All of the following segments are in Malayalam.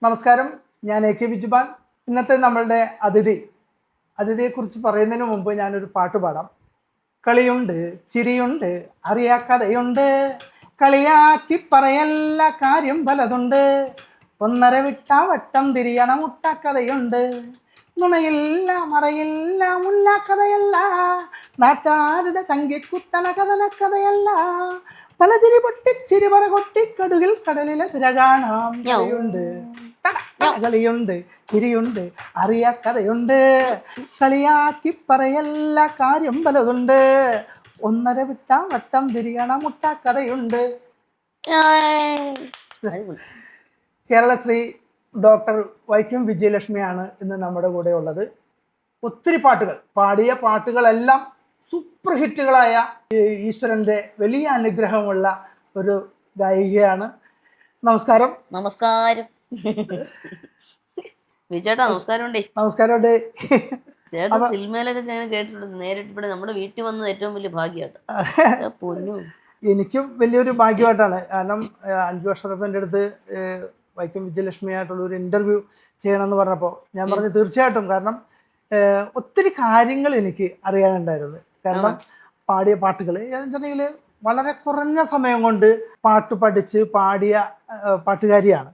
നമസ്കാരം, ഞാൻ AK ബിജുപാൽ. ഇന്നത്തെ നമ്മളുടെ അതിഥിയെക്കുറിച്ച് പറയുന്നതിന് മുമ്പ് ഞാനൊരു പാട്ട് പാടാം. കളിയുണ്ട്, ചിരിയുണ്ട്, അറിയാക്കഥയുണ്ട്, കളിയാക്കി പറയല്ല കാര്യം പലതുണ്ട്, ഒന്നര വിട്ട വട്ടം തിരിയണ മുട്ടക്കഥയുണ്ട്, നുണയില്ല മറയില്ല മുല്ലാക്കഥയല്ല, നാട്ടാരുടെ ചങ്കിക്കുത്തണ കഥനക്കഥയല്ല, പലചിരി പൊട്ടിച്ചിരി പറ കൊട്ടിക്കടുകിൽ കടലിലെ തിര കാണാം. കളിയുണ്ട്, കളിയുണ്ട്, ചിരിയുണ്ട്, അറിയാക്കഥയുണ്ട്, കളിയാക്കി പറയല്ല കാര്യം പലതുണ്ട്, ഒന്നര വിട്ട വട്ടം തിരിയണ മുട്ടക്കഥയുണ്ട്. കേരളശ്രീ ഡോക്ടർ വൈക്കം വിജയലക്ഷ്മിയാണ് ഇന്ന് നമ്മുടെ കൂടെ ഉള്ളത്. ഒത്തിരി പാടിയ പാട്ടുകളെല്ലാം സൂപ്പർ ഹിറ്റുകളായ ഈശ്വരൻ്റെ വലിയ അനുഗ്രഹമുള്ള ഒരു ഗായികയാണ്. നമസ്കാരം. നമസ്കാരം വിജേട്ടാ. നമസ്കാരമുണ്ടേ. നമസ്കാരമുണ്ട്. ചേട്ടാ സിനിമയിലൊക്കെ ഞാൻ കേട്ടിട്ടുണ്ട്, നേരിട്ട് ഇവിടെ നമ്മുടെ വീട്ടിൽ വന്നത് ഏറ്റവും വലിയ ഭാഗ്യമായിട്ട്. പൊന്നു, എനിക്കും വലിയൊരു ഭാഗ്യമായിട്ടാണ്. കാരണം 5 വർഷം എൻ്റെ അടുത്ത് വൈക്കം വിജയലക്ഷ്മിയായിട്ടുള്ള ഒരു ഇൻ്റർവ്യൂ ചെയ്യണമെന്ന് പറഞ്ഞപ്പോൾ ഞാൻ പറഞ്ഞു തീർച്ചയായിട്ടും. കാരണം ഒത്തിരി കാര്യങ്ങൾ എനിക്ക് അറിയാനുണ്ടായിരുന്നു. കാരണം പാടിയ പാട്ടുകൾ വെച്ചിട്ടുണ്ടെങ്കിൽ വളരെ കുറഞ്ഞ സമയം കൊണ്ട് പാട്ട് പഠിച്ച് പാടിയ പാട്ടുകാരിയാണ്.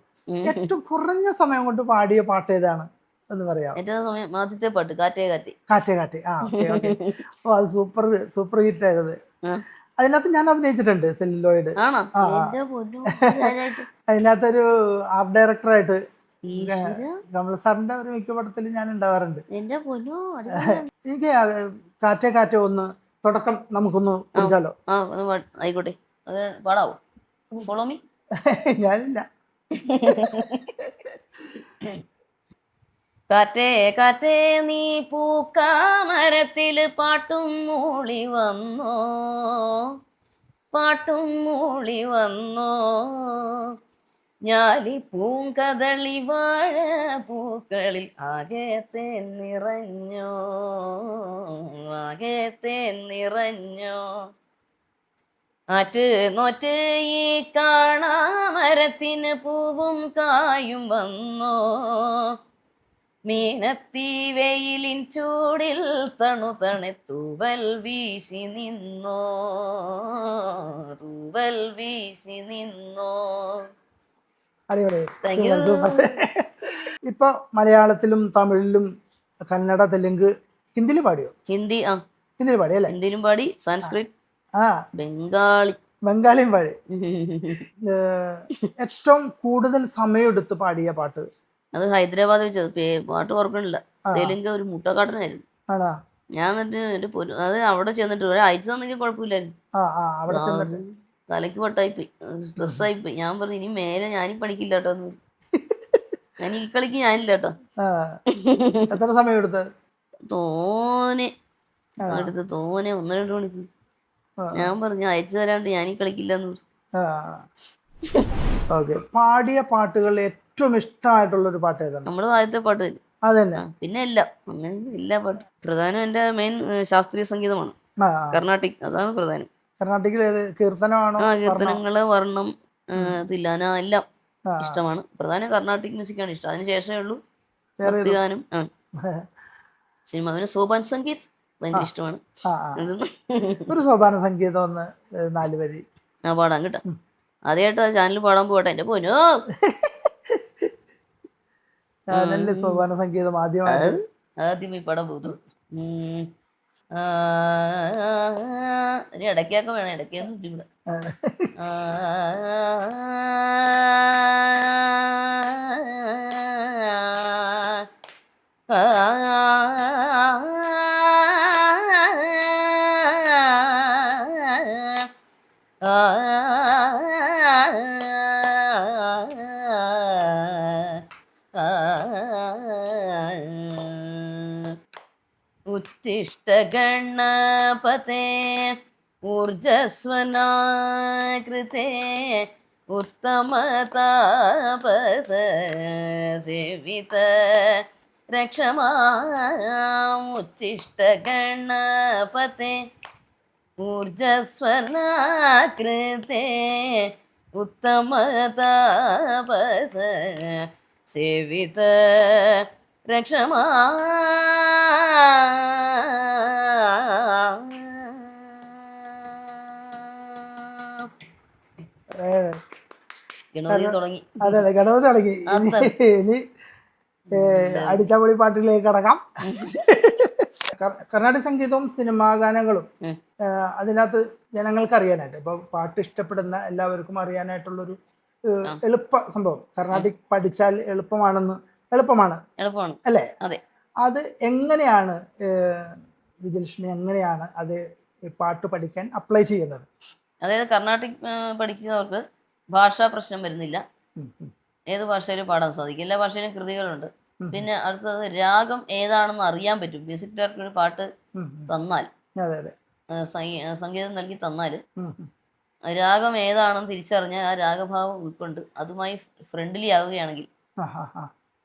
ഏറ്റവും കുറഞ്ഞ സമയം കൊണ്ട് പാടിയ പാട്ട് ഏതാണ് എന്ന് പറയാം? ആദ്യത്തെ പാട്ട് കാറ്റേ കാറ്റേ. കാറ്റേ കാറ്റേ. ഓ, അത് സൂപ്പർ ഹിറ്റ് ആയത്. അതിനകത്ത് ഞാൻ അഭിനയിച്ചിട്ടുണ്ട് സെല്ലുലോയിഡ്. അതിനകത്തൊരു ആർട്ട് ഡയറക്ടറായിട്ട് കമൽ സാറിന്റെ ഒരു മിക്ക പടത്തിൽ ഞാൻ ഉണ്ടാവാറുണ്ട്. എനിക്ക് കാറ്റേ കാറ്റേ ഒന്ന് തുടക്കം നമുക്കൊന്ന് കുറിച്ചാലോ? ആയിക്കോട്ടെ, അത് പാടാവോ? Follow me. ഞാനില്ല. കാറ്റേ കാറ്റേ നീ പൂക്കാമരത്തില് പാട്ടും മൂളി വന്നോ, പാട്ടും മൂളി വന്നോ, ഞാലി പൂങ്കദളി വാഴ പൂക്കളിൽ ആകത്തെ നിറഞ്ഞോ, ആകത്തെ നിറഞ്ഞോ, ആറ്റ് നോറ്റ് ഈ കാണാമരത്തിന് പൂവും കായും വന്നോ, മീനത്തി വെയിലിൻ ചൂടിൽ തണുതണെ തൂവൽ വീശി നിന്നോ, തൂവൽ വീശി നിന്നോ. ഇപ്പൊ മലയാളത്തിലും തമിഴിലും കന്നഡ, തെലുങ്ക്, ഹിന്ദിയിൽ പാടിയോ? ഹിന്ദിയിൽ പാടി അല്ലേ? ഹിന്ദിയിലും പാടി, സംസ്കൃത്, ബംഗാളിയും പാടി. ഏറ്റവും കൂടുതൽ സമയമെടുത്ത് പാടിയ പാട്ട് അത് ഹൈദരാബാദ് വെച്ചത്, പാട്ട് ഓർക്കണില്ല. തെലുങ്ക് ഒരു മുട്ടക്കാട്ടനായിരുന്നു. ഞാൻ എന്നിട്ട് അത് അവിടെ ചെന്നിട്ട് ഒരാഴ്ച തന്നെങ്കിൽ കുഴപ്പമില്ലായിരുന്നു. തലയ്ക്ക് പൊട്ടായിപ്പോയി, സ്ട്രെസ്സായിപ്പോയി. ഞാൻ പറഞ്ഞു ഇനി മേലെ ഞാനീ പണിക്കില്ല കേട്ടോ, ഞാൻ ഈ കളിക്ക് ഞാനില്ല കേട്ടോ. എത്ര സമയം എടുത്ത്? തോനെ 1-2 മണിക്കൂർ. ഞാൻ പറഞ്ഞു അയച്ചു തരാണ്ട് ഞാനീ കളിക്കില്ലെന്ന്. പാടിയ പാട്ടുകൾ ഏറ്റവും ഇഷ്ടമായിട്ടുള്ളൊരു പാട്ട് ഏതാണ്? നമ്മുടെ ആദ്യത്തെ പാട്ട് തന്നെ. അതന്നെ. പിന്നെ എല്ലാം അങ്ങനെ എല്ലാ പാട്ടും. പ്രധാനം എൻ്റെ മെയിൻ ശാസ്ത്രീയ സംഗീതമാണ്, കർണാട്ടിക്. അതാണ് പ്രധാനം. കർണാട്ടിക്കിൽ കീർത്തനമാണോ? കീർത്തനങ്ങള്, വർണ്ണം, തില്ലാന എല്ലാം ഇഷ്ടമാണ്. പ്രധാനം കർണാട്ടിക് മ്യൂസിക്കാണ് ഇഷ്ടം. അതിന് ശേഷമേ ഉള്ളൂ ഭക്തിഗാനം. സിനിമ പിന്നെ സോപാൻ സംഗീത് ഭയങ്കര ഇഷ്ടമാണ്. ഒരു സോപാന സംഗീതം ഒന്ന് 4 വരി ഞാൻ പാടാം കേട്ടോ. ആദ്യമായിട്ട് ചാനൽ പാടാൻ പോകട്ടെ എൻ്റെ പോനോ. സോപാന സംഗീതം ആദ്യം ഈ പാടാൻ പോകുന്നു. ഇടയ്ക്കൊക്കെ വേണം, ഇടയ്ക്കൊന്നും ഇവിടെ. ഉത്തിഷ്ഠ ഗണപതേ ഊർജസ്വനാകൃതേ ഉത്തമതാപസ സേവിത രക്ഷമാം. ഉച്ചിഷ്ട ഗണപതേ ഊർജസ്വനാകൃതേ ഉത്തമതാപസ സേവിത രക്ഷമാ ഗണപതി തുടങ്ങി. അതെ അതെ, ഗണപതി തുടങ്ങി. ഇനി അടിച്ചപൊളി പാട്ടിലേക്ക് കടക്കാം. കർണാടക സംഗീതവും സിനിമാ ഗാനങ്ങളും അതിനകത്ത് ജനങ്ങൾക്ക് അറിയാനായിട്ട്, ഇപ്പൊ പാട്ട് ഇഷ്ടപ്പെടുന്ന എല്ലാവർക്കും അറിയാനായിട്ടുള്ളൊരു എളുപ്പ സംഭവം. കർണാടിക് പഠിച്ചാൽ എളുപ്പമാണ് അല്ലേ? അതെ. അത് എങ്ങനെയാണ് വിജയലക്ഷ്മി എങ്ങനെയാണ് അത് പാട്ട് പഠിക്കാൻ അപ്ലൈ ചെയ്യുന്നത്? അതായത് കർണാട്ടിക് പഠിക്കുന്നവർക്ക് ഭാഷാ പ്രശ്നം വരുന്നില്ല. ഏത് ഭാഷയിലും പാടാൻ സാധിക്കും. എല്ലാ ഭാഷയിലും കൃതികളുണ്ട്. പിന്നെ അടുത്തത് രാഗം ഏതാണെന്ന് അറിയാൻ പറ്റും. മ്യൂസിക് ഡയറക്ടർ ഒരു പാട്ട് തന്നാൽ, സംഗീതം നൽകി തന്നാൽ രാഗം ഏതാണെന്ന് തിരിച്ചറിഞ്ഞാൽ ആ രാഗഭാവം ഉൾക്കൊണ്ട് അതുമായി ഫ്രണ്ട്ലി ആവുകയാണെങ്കിൽ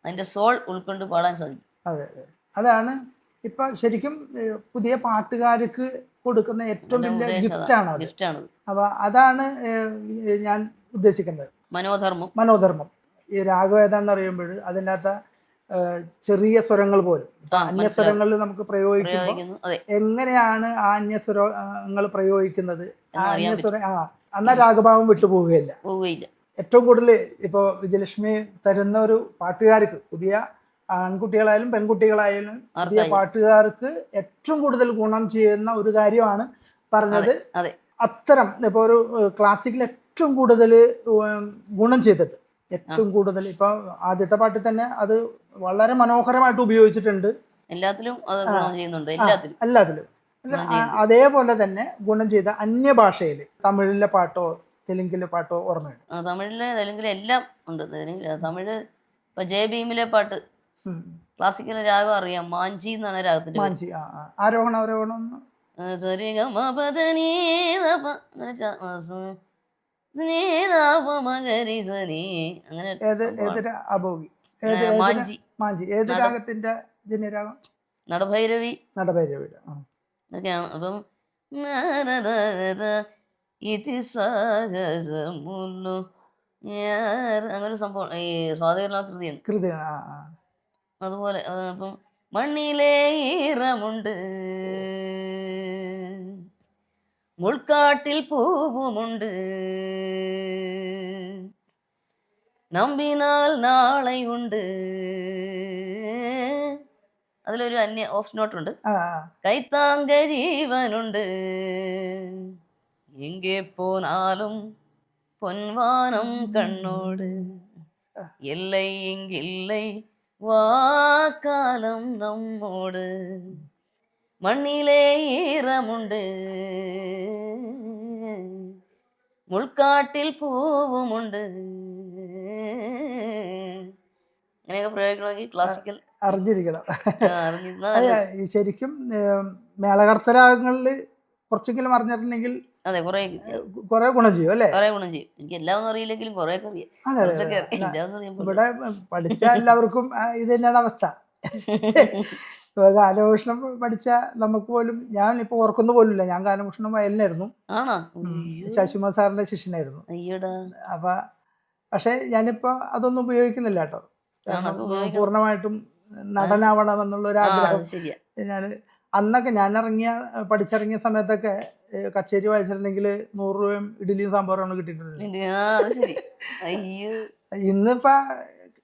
അതിന്റെ സോൾ ഉൾക്കൊണ്ട് പാടാൻ സാധിക്കും. അതെ, അതാണ് ഇപ്പൊ ശരിക്കും പുതിയ പാട്ടുകാർക്ക് കൊടുക്കുന്ന ഏറ്റവും വലിയ ഗിഫ്റ്റാണ്. അപ്പൊ അതാണ് ഞാൻ ഉദ്ദേശിക്കുന്നത്. മനോധർമ്മം. ഈ രാഗം ഏതാണെന്ന് അറിയുമ്പോൾ അതിനകത്ത് ചെറിയ സ്വരങ്ങൾ പോലും അന്യസ്വരങ്ങളിൽ നമുക്ക് പ്രയോഗിക്കുമ്പോൾ എങ്ങനെയാണ് ആ അന്യസ്വരങ്ങൾ പ്രയോഗിക്കുന്നത്, എന്നാൽ രാഗഭാവം വിട്ടുപോവുകയില്ല. ഏറ്റവും കൂടുതൽ ഇപ്പോൾ വിജയലക്ഷ്മി തരുന്ന ഒരു പാട്ടുകാർക്ക്, പുതിയ ആൺകുട്ടികളായാലും പെൺകുട്ടികളായാലും പുതിയ പാട്ടുകാർക്ക് ഏറ്റവും കൂടുതൽ ഗുണം ചെയ്യുന്ന ഒരു കാര്യമാണ് പറഞ്ഞത്. അത്തരം ഇപ്പോൾ ഒരു ക്ലാസിക്കൽ ഏറ്റവും കൂടുതൽ ഗുണം ചെയ്തത്, ഏറ്റവും കൂടുതൽ ഇപ്പൊ ആദ്യത്തെ പാട്ടിൽ തന്നെ അത് വളരെ മനോഹരമായിട്ട് ഉപയോഗിച്ചിട്ടുണ്ട്. എല്ലാത്തിലും. അതേപോലെ തന്നെ ഗുണം ചെയ്ത അന്യഭാഷയിൽ തമിഴിലെ പാട്ടോ തെലുങ്കിലെ പാട്ടോ ഓർമ്മയുണ്ട്? തമിഴിലെ തെലുങ്കിലെ എല്ലാം ഉണ്ട്. തമിഴ് ഇപ്പൊ ജയഭീമിലെ പാട്ട് ക്ലാസിക്കൽ രാഗം അറിയാം. മാഞ്ചി എന്നാണ് രാഗത്തിന്റെ. മാഞ്ചി. ആരോഹണം അവരോഹണം അങ്ങനെ. മാഞ്ചി ഏത് രാഗത്തിന്റെ ജന്യരാഗം? നടഭൈരവി. നടഭൈരവിയുടെ അതൊക്കെയാണ്. അപ്പം അങ്ങനെ ഒരു സംഭവം ഈ സ്വാതികരണ കൃതിയാണ്. അതുപോലെ അപ്പം മണ്ണിലെ ഈറമുണ്ട്, മുൾക്കാട്ടിൽ പൂവുമുണ്ട്, നമ്പിനാൽ നാളെയുണ്ട്. അതിലൊരു അന്യ ഓഫ് നോട്ടുണ്ട്. കൈത്താങ്ക ജീവനുണ്ട്, എങ്കെ പോനാലും പൊൻവാനം കണ്ണോട്, എല്ലൈ എങ്കില്ലൈ വാക്കാലം നമ്മോട്, മണ്ണിലെ ഈറമുണ്ട്, മുൾക്കാട്ടിൽ പൂവുമുണ്ട്. അങ്ങനെയൊക്കെ പ്രയോഗിക്കണമെങ്കിൽ ക്ലാസിക്കൽ അറിഞ്ഞിരിക്കണം. ശരിക്കും മേളകർത്തരാഗങ്ങളിൽ കുറച്ചെങ്കിലും അറിഞ്ഞിട്ടുണ്ടെങ്കിൽ അതെ കുറെ ഗുണം ചെയ്യും അല്ലേ? കുറെ ഗുണം ചെയ്യും. എനിക്ക് എല്ലാം ഒന്നും അറിയില്ലെങ്കിലും കുറെ അറിയാം. ഇവിടെ പഠിച്ച എല്ലാവർക്കും ഇത് തന്നെയാണ് അവസ്ഥ. ഗാനഭൂഷണം പഠിച്ച നമുക്ക് പോലും, ഞാൻ ഇപ്പൊ ഓർക്കുന്ന പോലുമില്ല, ഞാൻ ഗാനഭൂഷണം വയലിനായിരുന്നു. ശശികുമാർ സാറിന്റെ ശിഷ്യനായിരുന്നു. അപ്പൊ പക്ഷെ ഞാനിപ്പോ അതൊന്നും ഉപയോഗിക്കുന്നില്ല കേട്ടോ. പൂർണ്ണമായിട്ടും നടനാവണം എന്നുള്ള ഒരു ആഗ്രഹം. അന്നൊക്കെ ഞാൻ പഠിച്ചിറങ്ങിയ സമയത്തൊക്കെ കച്ചേരി വായിച്ചിട്ടുണ്ടെങ്കിൽ 100 രൂപയും ഇഡ്ഡലിയും സാമ്പാറുമാണ് കിട്ടിയിട്ടുള്ളത്. ഇന്നിപ്പോ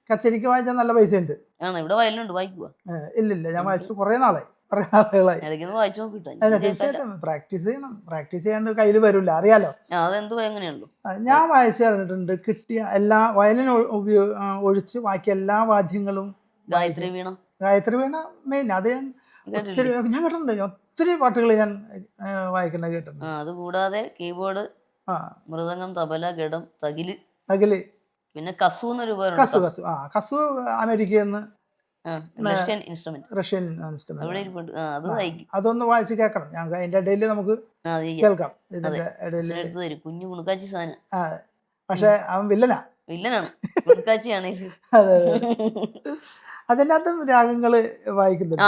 കച്ചേരിക്ക് വായിച്ചാൽ നല്ല പൈസ ഉണ്ട്. ഇല്ലില്ല, ഞാൻ വായിച്ചു കുറെ നാളായി. തീർച്ചയായിട്ടും പ്രാക്ടീസ് ചെയ്യണം. പ്രാക്ടീസ് ചെയ്യാണ്ട് കയ്യിൽ വരില്ല, അറിയാലോ. ഞാൻ വായിച്ചു തന്നിട്ടുണ്ട്. കിട്ടിയ എല്ലാ വയലിൻ ഒഴിച്ച് ബാക്കി എല്ലാ വാദ്യങ്ങളും. ഗായത്രി വീണ മെയിൻ. അത് ഞാൻ കേട്ടിട്ടുണ്ട്. ഒത്തിരി പാട്ടുകൾ ഞാൻ വായിക്കുന്നത് കേട്ടിട്ടുണ്ട്. അതുകൂടാതെ കീബോർഡ്, മൃദംഗം, തബല, ഘടം, തകില്, പിന്നെ കസു എന്നൊരു കസു അമേരിക്കയിൽ നിന്ന് റഷ്യൻ ഇൻസ്ട്രുമെന്റ്. അതൊന്ന് വായിച്ച് കേൾക്കണം. ഞങ്ങൾക്ക് അതിന്റെ ഇടയിൽ നമുക്ക് കേൾക്കാം. ഇതിന്റെ ഇടയിൽ കുഞ്ഞു കുണുക്കാച്ചി സാധനം. പക്ഷെ അവൻ വില്ലനാണ്. കുണുക്കാച്ചിയാണ്. അതെ. അതിൻ്റെ അകത്ത് രാഗങ്ങള് വായിക്കുന്നുണ്ട്.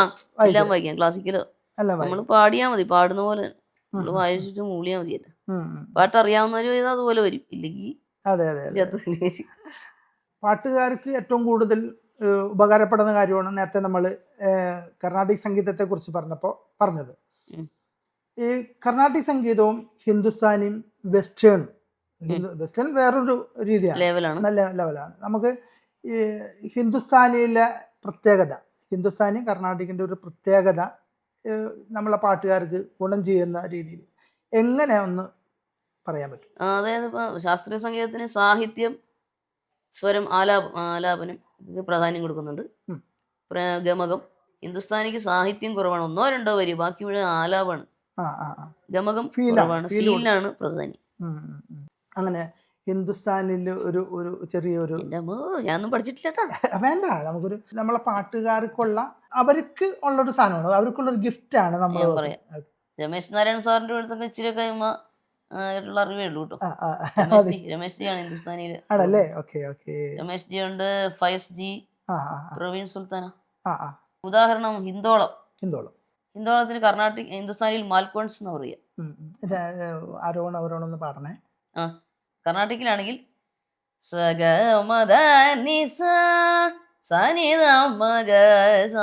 ക്ലാസിക്കലോ നമ്മള് പാടിയാ മതി, പാടുന്ന പോലെ നമ്മള് വായിച്ചിട്ട് മൂളിയാ മതിയല്ലോ. പാട്ട് അറിയാവുന്നവരും അതുപോലെ വരും, ഇല്ലെങ്കിൽ. അതെ. പാട്ടുകാർക്ക് ഏറ്റവും കൂടുതൽ ഉപകാരപ്പെടുന്ന കാര്യമാണ് നേരത്തെ നമ്മൾ കർണാടിക് സംഗീതത്തെക്കുറിച്ച് പറഞ്ഞത്. ഈ കർണാടിക് സംഗീതവും ഹിന്ദുസ്ഥാനിയും വെസ്റ്റേണും, വെസ്റ്റേൺ വേറൊരു രീതിയാണ്, നല്ല ലെവലാണ്. നമുക്ക് ഈ ഹിന്ദുസ്ഥാനിയിലെ പ്രത്യേകത, ഹിന്ദുസ്ഥാനി കർണാടിക്കിൻ്റെ ഒരു പ്രത്യേകത നമ്മളെ പാട്ടുകാർക്ക് ഗുണം ചെയ്യുന്ന രീതിയിൽ എങ്ങനെ ഒന്ന് പറയാൻ പറ്റും? അതായത് ഇപ്പോൾ ശാസ്ത്രീയ സംഗീതത്തിന് സാഹിത്യം, സ്വരം, ആലാപനം ഇത് പ്രാധാന്യം കൊടുക്കുന്നുണ്ട്. ഗമകം. ഹിന്ദുസ്ഥാനിക്ക് സാഹിത്യം കുറവാണ്, 1-2 വരി, ബാക്കി മുഴുവൻ ആലാപമാണ്. ഗമകം കുറവാണ്, ഫീലിനാണ് പ്രാധാന്യം. അങ്ങനെ ഹിന്ദുസ്ഥാനിൽ ഒരു ചെറിയൊരു ഞാനൊന്നും പഠിച്ചിട്ടില്ല വേണ്ട, നമുക്കൊരു നമ്മളെ പാട്ടുകാർക്കുള്ള അവർക്ക് ഉള്ളൊരു സാധനമാണ്, അവർക്കുള്ളൊരു ഗിഫ്റ്റാണ് നമ്മൾ പറയാം. രമേശ് നാരായണ സാറിന്റെ അടുത്തൊക്കെ ഇച്ചിരിയൊക്കെ ആയിട്ടുള്ള അറിവേ ഉള്ളൂ കേട്ടോ. രമേശ് ജി ആണ് ഹിന്ദുസ്ഥാനിയിൽ. രമേശ് ജി ഉണ്ട്, ഫയസ് ജി, പ്രവീൺ സുൽത്താന. ഉദാഹരണം ഹിന്ദോളത്തിന് കർണാട്ടിക് ഹിന്ദുസ്ഥാനിയിൽ മാൽക്കോൺസ് എന്ന് പറയുക. ആരോണം പാടണേ. കർണാട്ടിക്കിലാണെങ്കിൽ സഗമദ നിസ സനിധമഗ സ.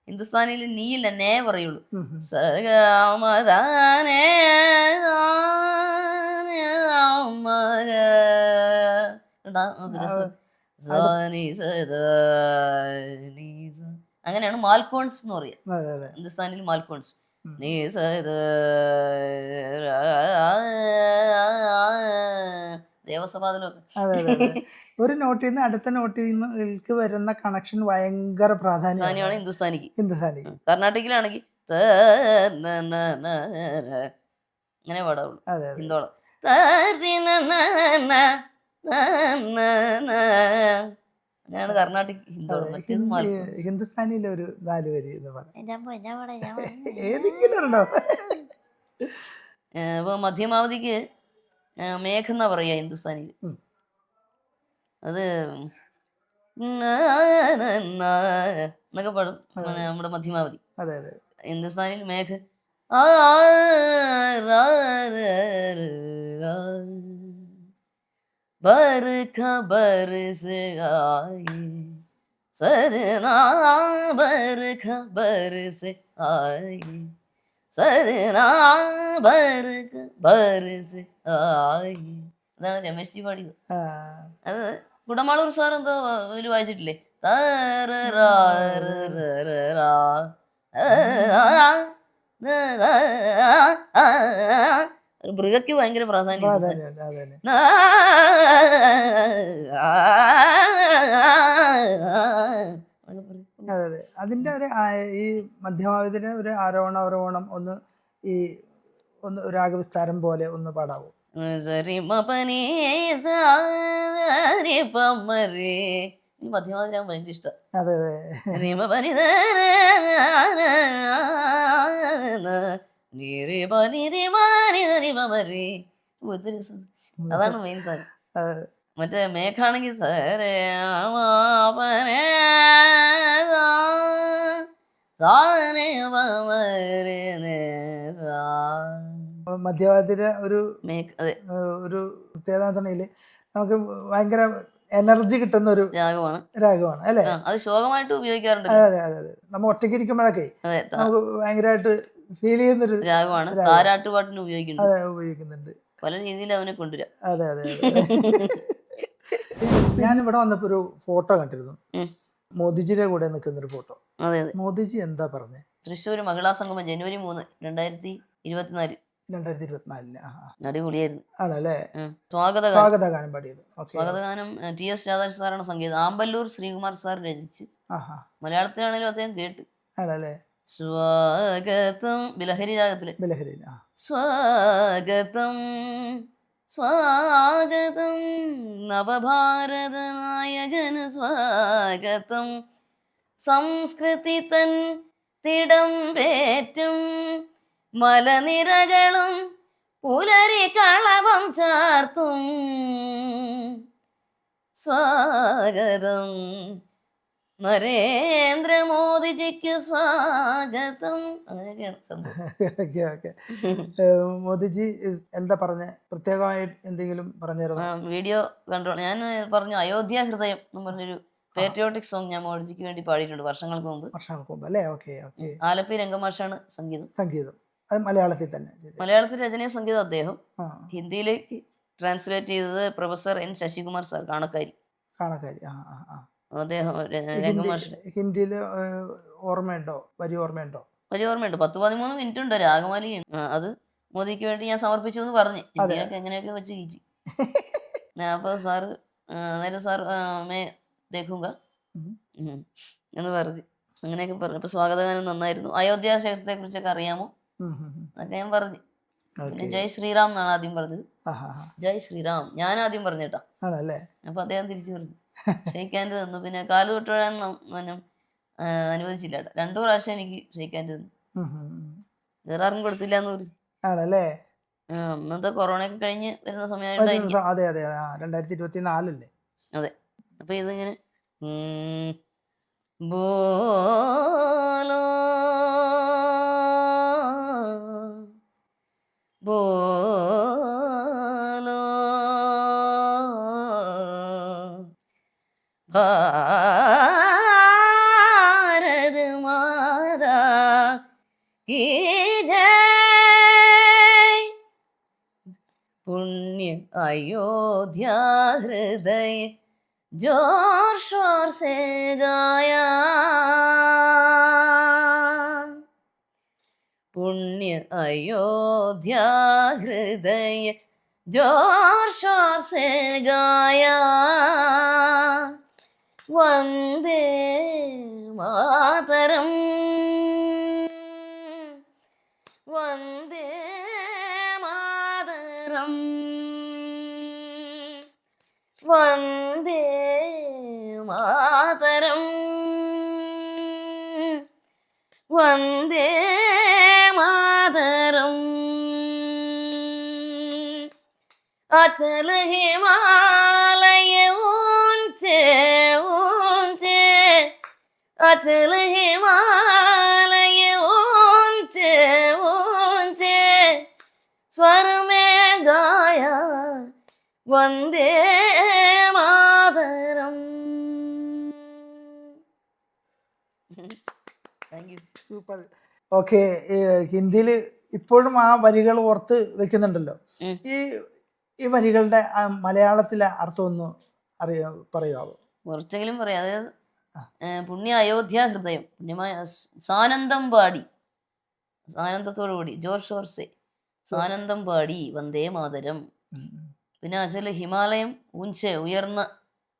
ഹിന്ദുസ്ഥാനിയിൽ നീയില്ല, നേ പറയുള്ളൂ. സഗമദ നേ അങ്ങനെയാണ് മാൽക്കോൺസ് എന്ന് പറയുക. ഹിന്ദുസ്ഥാനിൽ മാൽക്കോൺസ്. ദേവസഭാതിലൊക്കെ ഒരു നോട്ടിൽ നിന്ന് അടുത്ത നോട്ടിൽ നിന്ന് വരുന്ന കണക്ഷൻ ഭയങ്കര പ്രാധാന്യമാണ് ഹിന്ദുസ്ഥാനിക്ക്. കർണാട്ടിക്കിലാണെങ്കിൽ അങ്ങനെ പാടാവുള്ളൂ. ഹിന്ദോളം അങ്ങനെയാണ് കർണാട്ടിക് ഹിന്ദോളം. ഹിന്ദുസ്ഥാനിയിലെ ഒരു 4 വരി എന്ന് പറയാം, ഏതെങ്കിലും ഉണ്ടോ? ഇപ്പൊ മധ്യമാവധിക്ക് മേഘ എന്നാ പറയാ ഹിന്ദുസ്ഥാനിയിൽ. അത് എന്നൊക്കെ പാടും നമ്മുടെ മധ്യമാവധി. ഹിന്ദുസ്ഥാനിൽ മേഘ. बरखा बरस आई सरना बरखा बरस आई सरना बरखा बरस आई. അതാണ് രമേശ് ജി പാടിയത്. അത് കുടമാളൂർ സാർ എന്തോ ഇതിൽ വായിച്ചിട്ടില്ലേ? മൃഗയ്ക്ക് ഭയങ്കര പ്രാധാന്യം. അതിന്റെ ഒരു ഈ മധ്യമാവധിയുടെ ഒരു ആരോഹണം ഒന്ന് ഈ രാഗവിസ്താരം പോലെ ഒന്ന് പാടാവോ? മധ്യമാവധി ഭയങ്കര ഇഷ്ടം. അതാണ് മെയിൻ സാധനം. മറ്റേ മേഘാണെങ്കിൽ മധ്യവാദിയുടെ ഒരു പ്രത്യേകത നമുക്ക് ഭയങ്കര എനർജി കിട്ടുന്ന ഒരു രാഗമാണ് അല്ലേ? അത് ശോകമായിട്ട് ഉപയോഗിക്കാറുണ്ട്. അതെ, നമ്മൾ ഒറ്റയ്ക്ക് ഇരിക്കുമ്പോഴൊക്കെ നമുക്ക് ഭയങ്കരമായിട്ട് ഫീൽ ചെയ്യുന്നൊരു രാഗമാണ്. താരാട്ടുപാട്ടിന് ഉപയോഗിക്കുന്നുണ്ട്. പല രീതിയിൽ അവനെ കൊണ്ടുവരാം. അതെ. ഞാനിവിടെ വന്നപ്പോ ഒരു ഫോട്ടോ കണ്ടിരുന്നു, മോദിജിയുടെ കൂടെ നിൽക്കുന്ന ഒരു ഫോട്ടോ. മോദിജി എന്താ പറഞ്ഞേ? തൃശ്ശൂർ മഹിളാ സംഗമം ജനുവരി 3, 2024. അടിപൊളിയായിരുന്നു. ആണല്ലേ? സ്വാഗതഗാനം പാടിയത്. സ്വാഗതഗാനം TS രാധാകൃഷ്ണൻ സാറാണ് സംഗീതം. ആമ്പല്ലൂർ ശ്രീകുമാർ സാർ രചിച്ച്, മലയാളത്തിലാണെങ്കിലും അദ്ദേഹം കേട്ട്. സ്വാഗതം ബിലഹരി രാഗത്തില്. സ്വാഗതം സ്വാഗതം നവഭാരത നായകന് സ്വാഗതം. സംസ്കൃതി തൻ തിടമ്പേറ്റും മലനിരകളും പുലരി കളവം ചാർത്തും. സ്വാഗതം നരേന്ദ്രമോദിജിക്ക് സ്വാഗതം, അങ്ങനെയൊക്കെയാണ് സംഭവം. Okay okay. മോദിജി എന്താ പറഞ്ഞ പ്രത്യേകമായി എന്തെങ്കിലും പറഞ്ഞിരുന്നോ? വീഡിയോ കണ്ടോ? ഞാൻ പറഞ്ഞു അയോധ്യ ഹൃദയം എന്ന് പറഞ്ഞൊരു പേട്രിയോട്ടിക് സോങ് ഞാൻ മോദിജിക്ക് വേണ്ടി പാടിയിട്ടുണ്ട് വർഷങ്ങൾക്ക് മുമ്പ്. വർഷങ്ങൾക്ക് മുമ്പ് അല്ലേ? Okay okay. ആലപ്പി രംഗമാഷാണ് സംഗീതം. സംഗീതം അത് മലയാളത്തിൽ തന്നെ ചെയ്തത്. മലയാളത്തിൽ രചനയും സംഗീതം അദ്ദേഹം, ആ ഹിന്ദിയിലേക്ക് ട്രാൻസ്ലേറ്റ് ചെയ്തത് professor N Sasikumar sir, Kanakkari. Kanakkari. ആ ആ ആ. അദ്ദേഹം രംഗമാഷിന്റെ ഹിന്ദിയിൽ ഓർമ്മയുണ്ടോ? വരി ഓർമ്മയുണ്ടോ? വലിയ ഓർമ്മയുണ്ട്. 10-13 മിനിറ്റ് ഉണ്ട് രാഗമാലി. അത് മോദിക്ക് വേണ്ടി ഞാൻ സമർപ്പിച്ചു എന്ന് പറഞ്ഞ് ഹിന്ദിയിലൊക്കെ എങ്ങനെയൊക്കെ വെച്ച് കീച്ചി. അപ്പോൾ സാറ് അന്നേരം സാർ മേ ദേഖൂങ്ക എന്ന് പറഞ്ഞു, അങ്ങനെയൊക്കെ പറഞ്ഞു. അപ്പോൾ സ്വാഗതഗാനം നന്നായിരുന്നു. അയോധ്യ ക്ഷേത്രത്തെ കുറിച്ചൊക്കെ അറിയാമോ അതൊക്കെ ഞാൻ പറഞ്ഞു. പിന്നെ ജയ് ശ്രീറാം എന്നാണ് ആദ്യം പറഞ്ഞത്. ജയ് ശ്രീറാം ഞാൻ ആദ്യം പറഞ്ഞേട്ടാ. അപ്പൊ അദ്ദേഹം തിരിച്ചു പറഞ്ഞു, ഷെയ്ക്കാൻഡ് തന്നു. പിന്നെ കാല് തൊട്ടുഴാൻ അനുവദിച്ചില്ല. 2 പ്രാവശ്യം എനിക്ക് ഷെയ്ക്കാൻഡ് തന്നു, വേറെ ആർക്കും കൊടുത്തില്ല എന്ന് പറഞ്ഞു. അന്നത്തെ കൊറോണയൊക്കെ കഴിഞ്ഞ് വരുന്ന സമയമായിട്ടായിരിക്കും. അതെ അതെ 2024 അതെ. അപ്പൊ ഇതിങ്ങനെ ബോലോ ബോലോ ഭാരത് മാതാ കീ ജയ്, പുണ്യ അയോധ്യ ഹൃദയ जोर शोर से गाया, पुण्य अयोध्या हृदय जोर शोर से गाया, वंदे मातरम वंदे मातरम वंदे मातरम वंदे मातरम. अचल हिमालय ऊंचे ऊंचे, अचल हिमालय ऊंचे ऊंचे, स्वर में गाया वंदे മാതരം. സൂപ്പർ. ഓക്കെ. ഹിന്ദിയിൽ ഇപ്പോഴും ആ വരികൾ ഓർത്ത് വെക്കുന്നുണ്ടല്ലോ. ഈ വരികളുടെ മലയാളത്തിലെ അർത്ഥം ഒന്ന് പറയാമോ? കുറച്ചെങ്കിലും പറയാം. അതായത് പുണ്യ അയോധ്യ ഹൃദയം, പുണ്യമായ സാനന്ദം പാടി, സാനന്ദത്തോടു കൂടി ജോർ ഷോർസെ സാനന്ദം പാടി വന്ദേ മാതരം. പിന്നെ അചല ഹിമാലയം ഊഞ്ചെ, ഉയർന്ന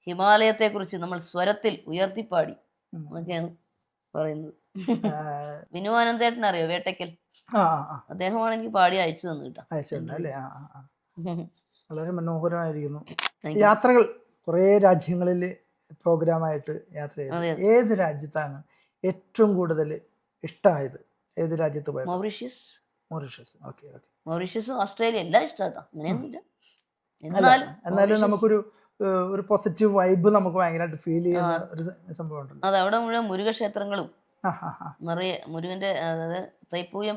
ഹിമാലയത്തെക്കുറിച്ച് നമ്മൾ സ്വരത്തിൽ ഉയർത്തിപ്പാടി എന്നൊക്കെയാണ് പറയുന്നത്. വിനുവാനന്ദേട്ടൻ അറിയോ? വേട്ടയ്ക്കൽ അദ്ദേഹമാണ് എനിക്ക് പാടി അയച്ചു തന്നു കേട്ടോ. വളരെ മനോഹരമായിരിക്കുന്നു. യാത്രകൾ കുറേ രാജ്യങ്ങളിൽ പ്രോഗ്രാമായിട്ട് യാത്ര ചെയ്തു. ഏത് രാജ്യത്താണ് ഏറ്റവും കൂടുതൽ ഇഷ്ടമായത്? ഏത് രാജ്യത്ത് പോയത്? Mauritius. Okay okay. Mauritius, Australia എല്ലാം ഇഷ്ടമാട്ടോ. അങ്ങനെയൊന്നുമില്ല. എന്നാലും നമുക്കൊരു പോസിറ്റീവ് വൈബ് നമുക്ക് ഭയങ്കരമായിട്ട് ഫീൽ ചെയ്യുന്ന ഒരു സംഭവം ഉണ്ടല്ലോ. അതെ, അവിടെ മുഴുവൻ മുരുകക്ഷേത്രങ്ങളും നിറയെ മുരുകന്റെ, അതായത് തൈപ്പൂയം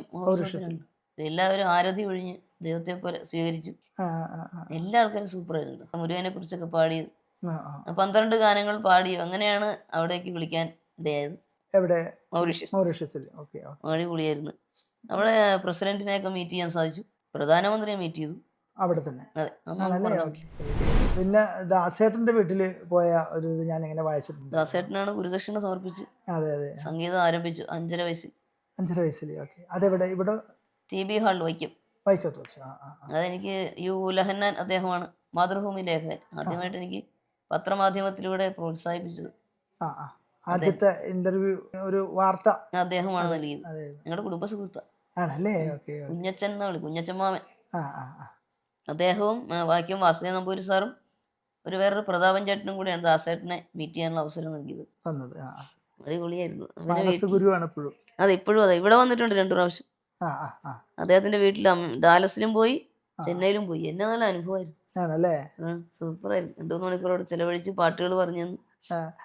എല്ലാവരും ആരാധി ഒഴിഞ്ഞ് ദൈവത്തെ പോലെ സ്വീകരിച്ചു. എല്ലാ ആൾക്കാരും സൂപ്പർ ആയിരുന്നു. മുരുകനെ കുറിച്ചൊക്കെ പാടിയത് 12 ഗാനങ്ങൾ പാടി. അങ്ങനെയാണ് അവിടേക്ക് വിളിക്കാൻ ഇടയായത്. എവിടെ? മൗറീഷ്യസിൽ. അടിപൊളിയായിരുന്നു. അവിടെ പ്രസിഡന്റിനെയൊക്കെ മീറ്റ് ചെയ്യാൻ സാധിച്ചു, പ്രധാനമന്ത്രിയെ മീറ്റ് ചെയ്തു അവിടെ തന്നെ. അതെ. പിന്നെ ദാസേട്ടന്റെ വീട്ടിൽ പോയ ഒരു ഇത് ഞാൻ ഇങ്ങനെ വായിച്ചിട്ടുണ്ട്. ദാസേട്ടനാണ് ഗുരുദക്ഷിണ സമർപ്പിച്ച് അതെ അതെ സംഗീതം ആരംഭിച്ചു 5.5 വയസ്സിൽ. 5.5 വയസ്സിൽ. ഓക്കെ. അതെവിടെ? ഇവിടെ TB ഹാൾ വൈക്കത്ത് വെച്ചു. അതെനിക്ക് യു ലഹന്നാൻ അദ്ദേഹമാണ് മാതൃഭൂമി ലേഖകൻ ആദ്യമായിട്ട് എനിക്ക് പത്രമാധ്യമത്തിലൂടെ പ്രോത്സാഹിപ്പിച്ചത്. ആദ്യത്തെ ഇന്റർവ്യൂ ഒരു വാർത്ത അദ്ദേഹമാണ് നൽകിയത്. ഞങ്ങളുടെ കുടുംബ സുഹൃത്ത് കുഞ്ഞച്ചൻ എന്നാ വിളി, കുഞ്ഞച്ചൻ മാമൻ. അദ്ദേഹവും വാക്യം വാസുദേവ നമ്പൂരി സാറും വേറൊരു പ്രതാപൻ ചേട്ടനും കൂടെയാണ് ദാസേട്ടനെ മീറ്റ് ചെയ്യാനുള്ള അവസരം നൽകിയത്. അടിപൊളിയായിരുന്നു. അതെ, ഇപ്പോഴും അതെ. ഇവിടെ വന്നിട്ടുണ്ട് 2 പ്രാവശ്യം. അദ്ദേഹത്തിന്റെ വീട്ടിൽ ഡാലസിലും പോയി, ചെന്നൈയിലും പോയി. എന്നെ നല്ല അനുഭവമായിരുന്നു. സൂപ്പറായിരുന്നു. 2-3 മണിക്കൂറോട് ചെലവഴിച്ച് പാട്ടുകൾ പറഞ്ഞു തന്നു.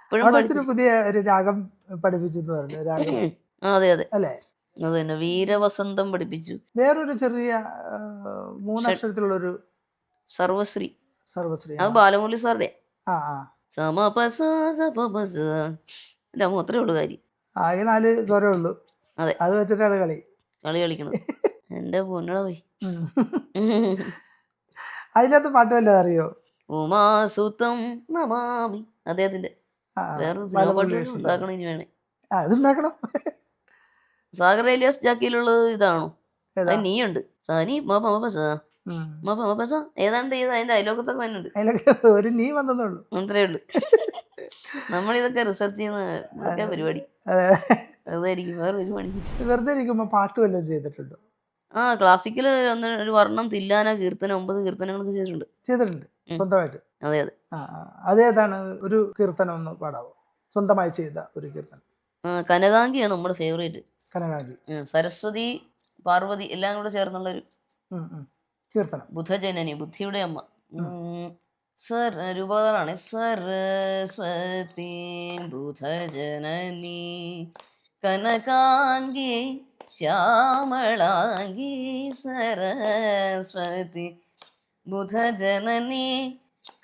ഇപ്പോഴും അവിടെ വെച്ചൊരു പുതിയ ഒരു രാഗം പഠിപ്പിച്ചു എന്ന് പറഞ്ഞു, രാഗം അതെ അതെ അല്ലേ? അത് തന്നെ, വീരവസന്തം പഠിപ്പിച്ചു. വേറൊരു ചെറിയ 3 അക്ഷരത്തിലുള്ളൊരു സർവശ്രീ, സർവശ്രീ. അത് ബാലമുരളി സാറുടെ. ആ ആ എൻ്റെ അമ്മ അത്രേ ഉള്ളൂ കാര്യം. ആകെ 4 സ്വരമേ ഉള്ളൂ. അതെ, അത് വെച്ചിട്ടാണ് കളി കളിക്കണത്. എൻ്റെ പൊന്നട പോയി. അതിനകത്ത് പാട്ട് വല്ലതും അറിയോ? ഉമാസുതം നമാമി, അദ്ദേഹത്തിന്റെ വേറൊരു സിനിമ പാട്ട് ഉണ്ടാക്കണം ഇനി വേണേ. അതുണ്ടാക്കണം. സാഗർ ഏലിയാസ് ജാക്കിയിലുള്ളത് ഇതാണോ? അത് നീയുണ്ട് സാനി ഏതാണ്ട് ഇത് അതിന്റെ അയലോകത്തൊക്കെ വന്നുണ്ട്. ഒരു നീ വന്നതുള്ളൂ, അത്രേ ഉള്ളു. നമ്മളിതൊക്കെ റിസർച്ച് ചെയ്യുന്ന പരിപാടി അതായിരിക്കും, വേറെ ഒരു പണി. വെറുതെ ഇരിക്കുമ്പോ പാട്ട് വല്ലതും ചെയ്തിട്ടുണ്ടോ? ക്ലാസിക്കല് ഒരു വർണ്ണം, തില്ലാന, കീർത്തനം, 9 കീർത്തനങ്ങളൊക്കെ ചെയ്തിട്ടുണ്ട് സ്വന്തമായിട്ട്. അതെ അതെ. അതേതാണ് ഒരു കീർത്തനം ഒന്ന് പാടാവോ? സ്വന്തമായി ചെയ്ത ഒരു കീർത്തനം. കനകാംഗിയാണ് നമ്മുടെ ഫേവറേറ്റ്. കനകാംഗി, സരസ്വതി, പാർവതി എല്ലാം കൂടെ ചേർന്നുള്ളൊരു കീർത്തനം. ബുധജനനി, ബുദ്ധിയുടെ അമ്മ. രൂപകളാണ്. സരസ്വതി ബുധജനനി കനകാംഗി ശ്യാമളാംഗി സരസ്വതി ബുധജനനി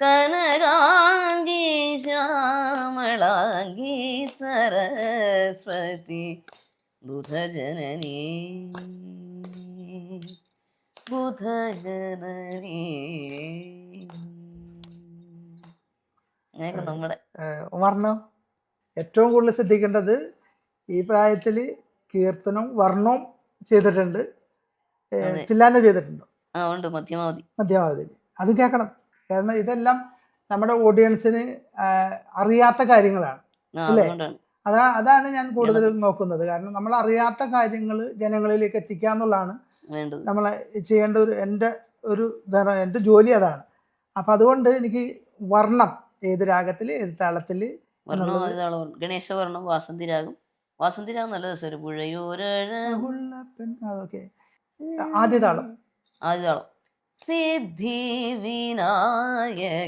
കനകാംഗി ശ്യാമളാംഗി സരസ്വതി ബുധജനനി ബുധജനനി. അങ്ങനെയൊക്കെ നമ്മുടെ വർണ്ണം. ഏറ്റവും കൂടുതൽ ശ്രദ്ധിക്കേണ്ടത് ഈ പ്രായത്തിൽ കീർത്തനവും വർണ്ണവും ചെയ്തിട്ടുണ്ട്. തില്ലാന ചെയ്തിട്ടുണ്ടോ? ഉണ്ട്, മധ്യമാവധി. അത് കേൾക്കണം. കാരണം ഇതെല്ലാം നമ്മുടെ ഓഡിയൻസിന് അറിയാത്ത കാര്യങ്ങളാണ് അല്ലേ? അതാണ് ഞാൻ കൂടുതൽ നോക്കുന്നത്. കാരണം നമ്മൾ അറിയാത്ത കാര്യങ്ങൾ ജനങ്ങളിലേക്ക് എത്തിക്കുക എന്നുള്ളതാണ് നമ്മളെ ചെയ്യേണ്ട എൻ്റെ ജോലി അതാണ്. അപ്പം അതുകൊണ്ട് എനിക്ക് വർണ്ണം ഏത് രാഗത്തിൽ, ഏത് താളത്തിൽ. ഗണേശവർണ്ണം, വാസന്തിരാഗം. വാസന്തിരാഗം നല്ല രസം. അതൊക്കെ ആദ്യ താളം. സിദ്ധി വിനായകനേ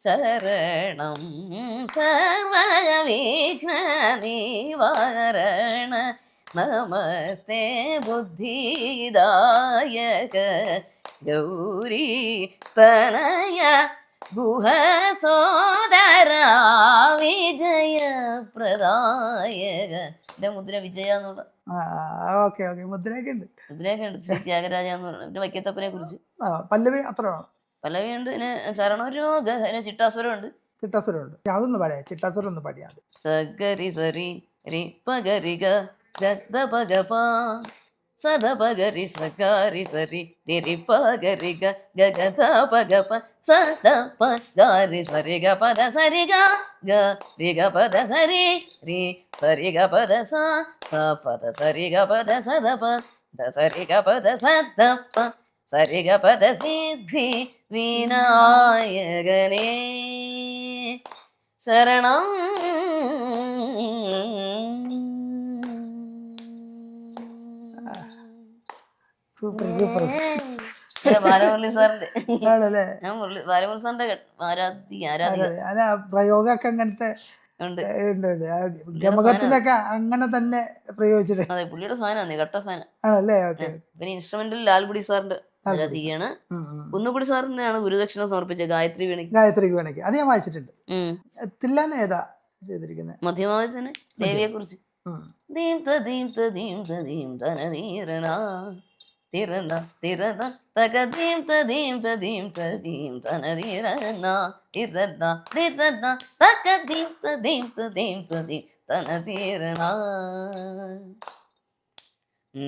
ശരണം സർവവിഘ്ന നിവാരണ നമസ്തേ ബുദ്ധിദായക ഗൗരി തനയ ഗുഹസോദര വിജയ പ്രദായക. എന്റെ മുദ്ര വിജയ എന്നുള്ള. മുദ്രയൊക്കെ ഉണ്ട്. ശ്രീ ത്യാഗരാജ എന്ന് പറഞ്ഞ വൈക്കത്തപ്പനെ കുറിച്ച്. പല്ലവി അത്ര പല്ലവി ഉണ്ട്. പിന്നെ ശരണരോഗ, ചിട്ടാസുരം ഉണ്ട്. അതൊന്ന് പാടിയാ, ചിട്ടാസുരം ഒന്ന് പാടിയാ. സഗരി സരി രി പഗരിക ഗദ പഗപ സദ പഗരി സഗരി സരി രി പഗരിക ഗഗദ പഗപ സദ പഗരി സരി ഗ പദ സരി ഗ ഗ രി ഗ പദ സരി രി സരി ഗ പദ സ പദ സരി ഗ പദ സദ പ ദ സരി ഗ പദ സദ പ സരി ഗ പദ സിദ്ധി വിനായകനേ ശരണം. ബാലമുരളി സാറിന്റെ ബാലമുരളി സാറിന്റെ പ്രയോഗമൊക്കെ അങ്ങനത്തെ ഗമകത്തിലൊക്കെ അങ്ങനെ തന്നെ പ്രയോഗിച്ചിട്ടുണ്ട്. അതെ, പുള്ളിയുടെ ഫാനാണ്, കട്ട ഫാൻ ആണല്ലേ? പിന്നെ ഇൻസ്ട്രുമെന്റിൽ ലാൽഗുഡി സാറിന്റെ ആരാധികയാണ്. കുന്നുകുടി സാറിനെയാണ് ഗുരുദക്ഷിണ സമർപ്പിച്ച ഗായത്രി വീണയ്ക്ക്. അത് ഞാൻ വായിച്ചിട്ടുണ്ട്. തില്ലാന ഏതാ ചെയ്തിരിക്കുന്നത്? മധ്യമാവധി തന്നെ, ദേവിയെ കുറിച്ച്. തിരന തിരന തകദീം തദീം തദീം തദീം തനദീരന തിരന തിരന തകദീം തദീം തദീം തദീം തനദീരന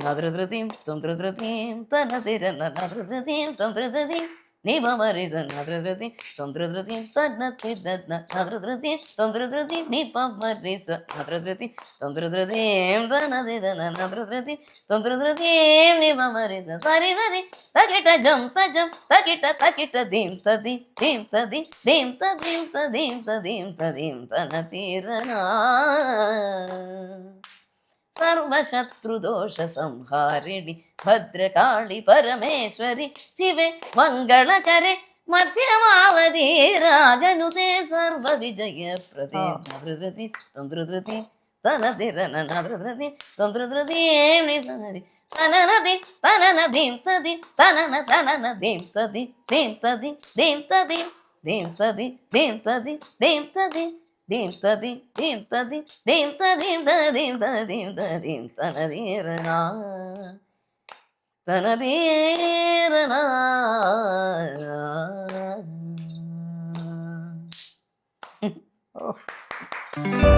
നദ്രദ്രതീം തന്ത്രദ്രതീം തനദിരന നദ്രദ്രതീം തന്ത്രദ്രതീം നിപമരിസൻ നദ്രദ്രതീം തന്ത്രദ്രതീം തനതിരന നദ്രദ്രതീം തന്ത്രദ്രതീം നിപമരിസ നദ്രദ്രതീം തന്ത്രദ്രതീം തനദിരന നദ്രദ്രതീം തന്ത്രദ്രതീം നിപമരിസ സരിവരി തകിട ജം തജം തകിട തകിട ദീം തദീം ദീം തദീം ദീം തദീം തദീം തദീം തദീം തനതിരന സർവശത്രുദോഷ സംഹാരിണി ഭദ്രകാളി പരമേശ്വരി ശിവേ മംഗളകരെ മധ്യമാവധി രാഗനുതേ സർവവിജയ പ്രതി ധൃതി തന്ത്രധൃതി തനതിരനധൃതി തന്ത്രധൃതി തനനതി തനനദീം തതി തനന തനനദീം തതി ദീം തതി ദീം തതി ദീം തതി ദീം തതി ദീം തതി ദീം തതി ദീം തതി ദീം തദീം തദീം തദീം തദീം തനതീരന തനതീരന. ഓ